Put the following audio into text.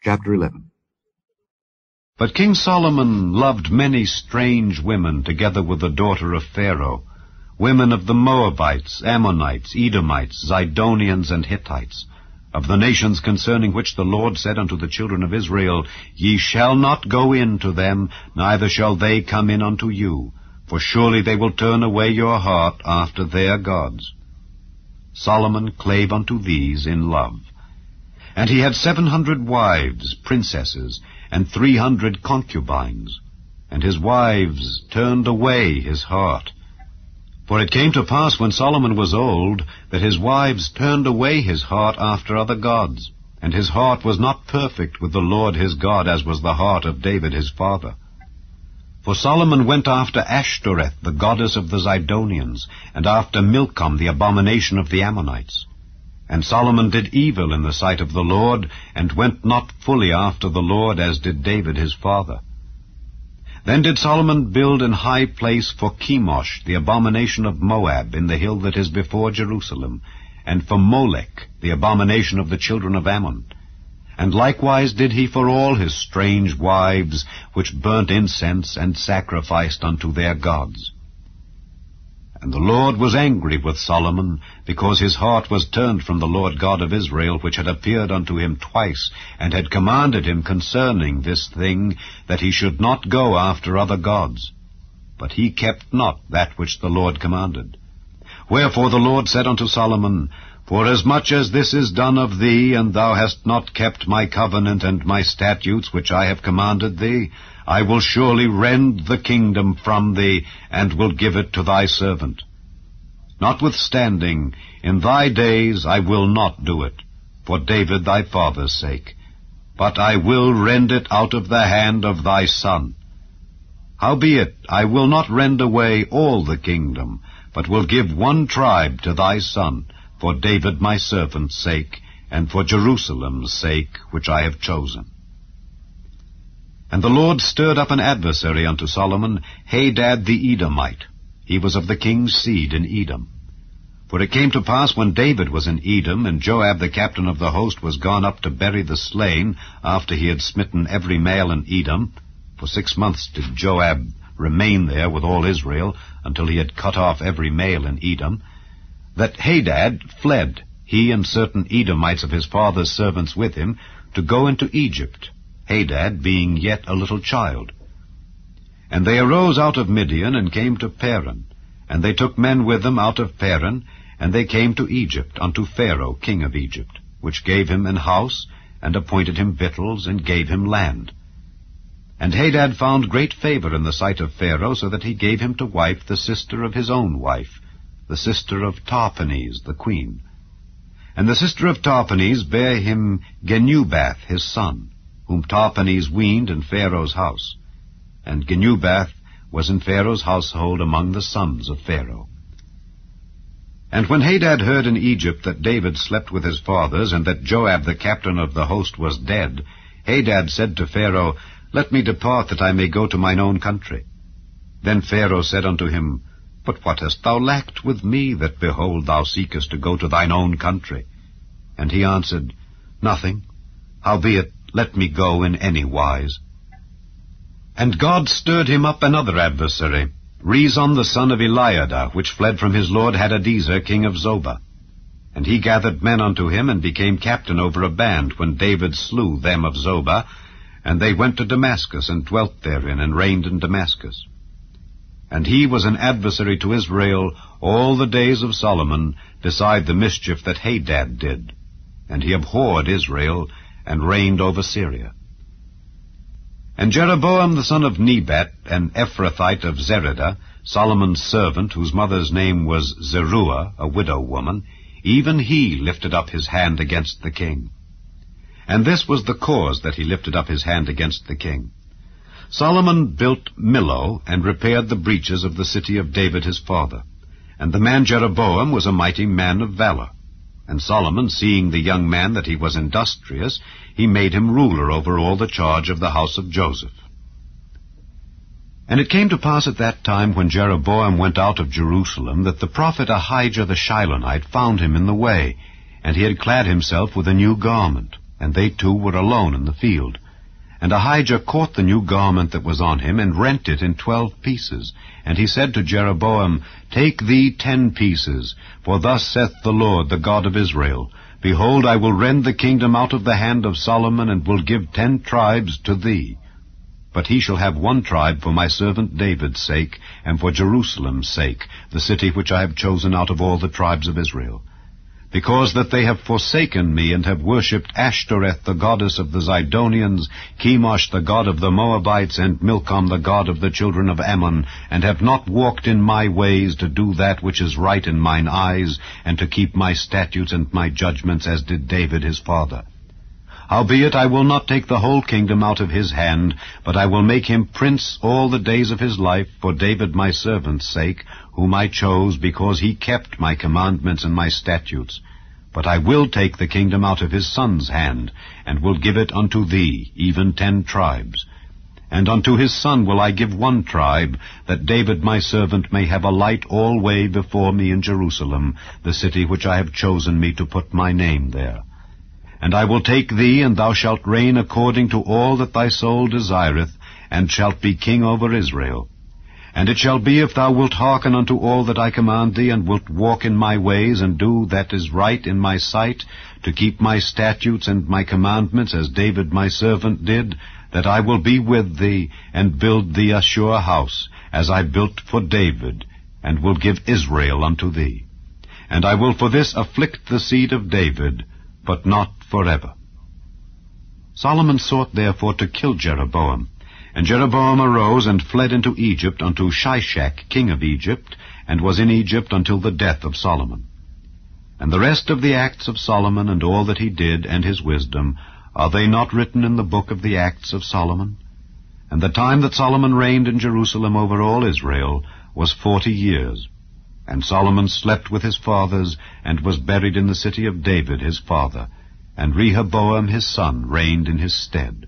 Chapter 11. But King Solomon loved many strange women together with the daughter of Pharaoh, women of the Moabites, Ammonites, Edomites, Zidonians, and Hittites, of the nations concerning which the Lord said unto the children of Israel, Ye shall not go in to them, neither shall they come in unto you, for surely they will turn away your heart after their gods. Solomon clave unto these in love. And he had 700 wives, princesses, and 300 concubines. And his wives turned away his heart. For it came to pass when Solomon was old, that his wives turned away his heart after other gods. And his heart was not perfect with the Lord his God, as was the heart of David his father. For Solomon went after Ashtoreth, the goddess of the Zidonians, and after Milcom, the abomination of the Ammonites. And Solomon did evil in the sight of the Lord, and went not fully after the Lord, as did David his father. Then did Solomon build an high place for Chemosh, the abomination of Moab, in the hill that is before Jerusalem, and for Molech, the abomination of the children of Ammon. And likewise did he for all his strange wives, which burnt incense and sacrificed unto their gods. And the Lord was angry with Solomon, because his heart was turned from the Lord God of Israel, which had appeared unto him twice, and had commanded him concerning this thing, that he should not go after other gods. But he kept not that which the Lord commanded. Wherefore the Lord said unto Solomon, Forasmuch as this is done of thee, and thou hast not kept my covenant and my statutes which I have commanded thee, I will surely rend the kingdom from thee, and will give it to thy servant. Notwithstanding, in thy days I will not do it, for David thy father's sake, but I will rend it out of the hand of thy son. Howbeit, I will not rend away all the kingdom, but will give one tribe to thy son, for David my servant's sake, and for Jerusalem's sake, which I have chosen. And the Lord stirred up an adversary unto Solomon, Hadad the Edomite. He was of the king's seed in Edom. For it came to pass when David was in Edom, and Joab the captain of the host was gone up to bury the slain, after he had smitten every male in Edom, for 6 months did Joab remain there with all Israel, until he had cut off every male in Edom, that Hadad fled, he and certain Edomites of his father's servants with him, to go into Egypt, Hadad being yet a little child. And they arose out of Midian, and came to Paran. And they took men with them out of Paran, and they came to Egypt, unto Pharaoh king of Egypt, which gave him an house, and appointed him victuals, and gave him land. And Hadad found great favor in the sight of Pharaoh, so that he gave him to wife the sister of his own wife, the sister of Tarpanes the queen. And the sister of Tarpanes bare him Genubath his son, whom Tarpanes weaned in Pharaoh's house. And Genubath was in Pharaoh's household among the sons of Pharaoh. And when Hadad heard in Egypt that David slept with his fathers, and that Joab the captain of the host was dead, Hadad said to Pharaoh, Let me depart, that I may go to mine own country. Then Pharaoh said unto him, But what hast thou lacked with me, that, behold, thou seekest to go to thine own country? And he answered, Nothing. Howbeit, let me go in any wise. And God stirred him up another adversary, Rezon the son of Eliada, which fled from his lord Hadadezer king of Zobah. And he gathered men unto him, and became captain over a band, when David slew them of Zobah. And they went to Damascus, and dwelt therein, and reigned in Damascus. And he was an adversary to Israel all the days of Solomon, beside the mischief that Hadad did. And he abhorred Israel, and reigned over Syria. And Jeroboam the son of Nebat, an Ephrathite of Zereda, Solomon's servant, whose mother's name was Zeruiah, a widow woman, even he lifted up his hand against the king. And this was the cause that he lifted up his hand against the king. Solomon built Millo, and repaired the breaches of the city of David his father. And the man Jeroboam was a mighty man of valor. And Solomon, seeing the young man that he was industrious, he made him ruler over all the charge of the house of Joseph. And it came to pass at that time, when Jeroboam went out of Jerusalem, that the prophet Ahijah the Shilonite found him in the way, and he had clad himself with a new garment. and they two were alone in the field. And Ahijah caught the new garment that was on him, and rent it in 12 pieces. And he said to Jeroboam, Take thee 10 pieces, for thus saith the Lord, the God of Israel, Behold, I will rend the kingdom out of the hand of Solomon, and will give 10 tribes to thee. But he shall have 1 tribe for my servant David's sake, and for Jerusalem's sake, the city which I have chosen out of all the tribes of Israel. Because that they have forsaken me, and have worshipped Ashtoreth, the goddess of the Zidonians, Chemosh, the god of the Moabites, and Milcom, the god of the children of Ammon, and have not walked in my ways to do that which is right in mine eyes, and to keep my statutes and my judgments, as did David his father. Howbeit I will not take the whole kingdom out of his hand, but I will make him prince all the days of his life, for David my servant's sake, whom I chose, because he kept my commandments and my statutes. But I will take the kingdom out of his son's hand, and will give it unto thee, even 10 tribes. And unto his son will I give 1 tribe, that David my servant may have a light alway before me in Jerusalem, the city which I have chosen me to put my name there. And I will take thee, and thou shalt reign according to all that thy soul desireth, and shalt be king over Israel. And it shall be, if thou wilt hearken unto all that I command thee, and wilt walk in my ways, and do that is right in my sight, to keep my statutes and my commandments, as David my servant did, that I will be with thee, and build thee a sure house, as I built for David, and will give Israel unto thee. And I will for this afflict the seed of David, but not forever. Solomon sought therefore to kill Jeroboam. And Jeroboam arose and fled into Egypt unto Shishak, king of Egypt, and was in Egypt until the death of Solomon. And the rest of the acts of Solomon, and all that he did, and his wisdom, are they not written in the book of the acts of Solomon? And the time that Solomon reigned in Jerusalem over all Israel was 40 years. And Solomon slept with his fathers, and was buried in the city of David his father, and Rehoboam his son reigned in his stead.